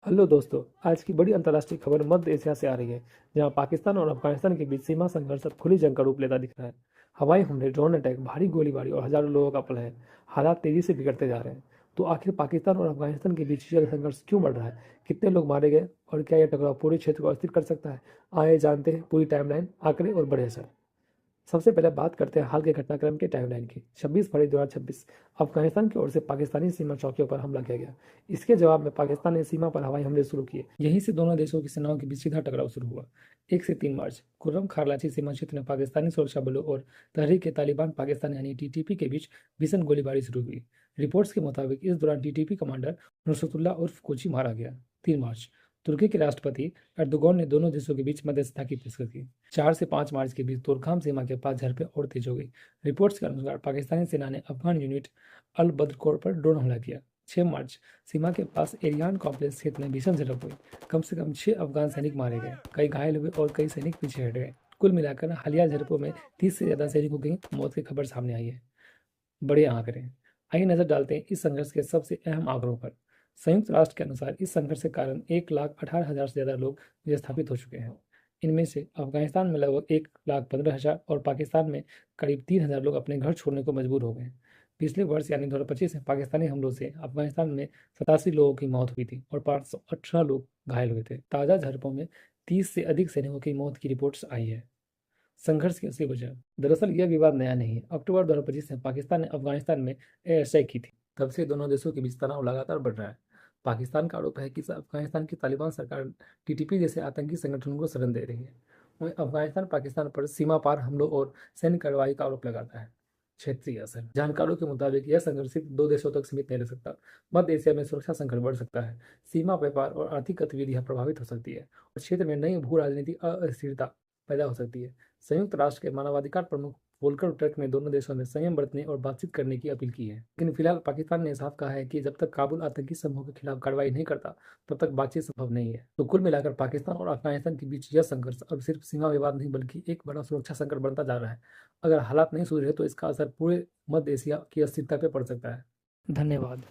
Hello दोस्तों, आज की बड़ी अंतर्राष्ट्रीय खबर मध्य एशिया से आ रही है, जहां पाकिस्तान और अफगानिस्तान के बीच सीमा संघर्ष अब खुली जंग का रूप लेता दिख रहा है। हवाई हमले, ड्रोन अटैक, भारी गोलीबारी और हजारों लोगों का पल है। हालात तेजी से बिगड़ते जा रहे हैं। तो आखिर पाकिस्तान और अफगानिस्तान के बीच यह संघर्ष क्यों बढ़ रहा है? कितने लोग मारे गए और क्या यह टकराव पूरे क्षेत्र को अस्थिर कर सकता है? आइए जानते हैं पूरी टाइमलाइन, आंकड़े और बड़े असर। सबसे पहले बात करते हैं हाल के घटनाक्रम के टाइमलाइन की। 26 फरवरी 2026 अफगानिस्तान की ओर से पाकिस्तानी सीमा चौकियों पर हमला किया गया। इसके जवाब में पाकिस्तान ने सीमा पर हवाई हमले शुरू किए। यहीं से दोनों देशों की सेनाओं के बीच सीधा टकराव शुरू हुआ। 1 से 3 मार्च कुर्रम खारलाची सीमा क्षेत्र में पाकिस्तानी सुरक्षा बलों और तहरीक ए तालिबान पाकिस्तान यानी टीटीपी के बीच भीषण गोलीबारी शुरू हुई। रिपोर्ट्स के मुताबिक इस दौरान टीटीपी कमांडर नुसरतुल्लाह उर्फ कोची मारा गया। 3 मार्च तुर्की के राष्ट्रपति एर्दोगन ने दोनों देशों के बीच मध्यस्थता की पेशकश की। 4 से 5 मार्च के बीच तोरखाम सीमा के पास झड़पें और तेज हो गई। रिपोर्ट्स के अनुसार पाकिस्तानी सेना ने अफगान यूनिट अल बद्र कोर पर ड्रोन हमला किया। 6 मार्च सीमा के पास एरियान कॉम्प्लेक्स क्षेत्र में भीषण झड़प हुई। कम से कम 6 अफगान सैनिक मारे गए, कई घायल हुए और कई सैनिक पीछे हट गए। कुल मिलाकर हालिया झड़पों में 30 से ज्यादा सैनिकों की मौत की खबर सामने आई है। बड़े आंकड़े। आइए नजर डालते हैं इस संघर्ष के सबसे अहम आंकड़ों पर। संयुक्त राष्ट्र के अनुसार इस संघर्ष के कारण 1,18,000 से ज्यादा लोग विस्थापित हो चुके हैं। इनमें से अफगानिस्तान में लगभग 1,15,000 और पाकिस्तान में करीब 3,000 लोग अपने घर छोड़ने को मजबूर हो गए। पिछले वर्ष यानी 2025 में पाकिस्तानी हमलों से अफगानिस्तान में 87 लोगों की मौत हुई थी और 518 लोग घायल हुए थे। ताज़ा झड़पों में 30 से अधिक सैनिकों की मौत की रिपोर्ट्स आई है। संघर्ष की असली वजह। दरअसल यह विवाद नया नहीं है। अक्टूबर 2025 में पाकिस्तान ने अफगानिस्तान में एयर स्ट्राइक की थी। तब से दोनों देशों के बीच तनाव लगातार बढ़ रहा है। पाकिस्तान का आरोप है कि अफगानिस्तान की तालिबान सरकार टीटीपी जैसे आतंकी संगठनों को शरण दे रही है। वहीं अफगानिस्तान पाकिस्तान पर सीमा पार हमलों और सैन्य कार्रवाई का आरोप लगाता है। क्षेत्रीय असर। जानकारों के मुताबिक यह संघर्ष सिर्फ 2 देशों तक सीमित नहीं रह सकता। मध्य एशिया में सुरक्षा संकट बढ़ सकता है। सीमा व्यापार और आर्थिक गतिविधियां प्रभावित हो सकती है और क्षेत्र में नई भू राजनीतिक अस्थिरता पैदा हो सकती है। संयुक्त राष्ट्र के मानवाधिकार प्रमुख वोल्कर टर्क ने दोनों देशों में संयम बरतने और बातचीत करने की अपील की है, लेकिन फिलहाल पाकिस्तान ने साफ कहा है कि जब तक काबुल आतंकी समूह के खिलाफ कार्रवाई नहीं करता तब तक बातचीत संभव नहीं है। तो कुल मिलाकर पाकिस्तान और अफगानिस्तान के बीच यह संघर्ष अब सिर्फ सीमा विवाद नहीं बल्कि एक बड़ा सुरक्षा संकट बनता जा रहा है। अगर हालात नहीं सुधरे तो इसका असर पूरे मध्य एशिया की अस्थिरता पर पड़ सकता है। धन्यवाद।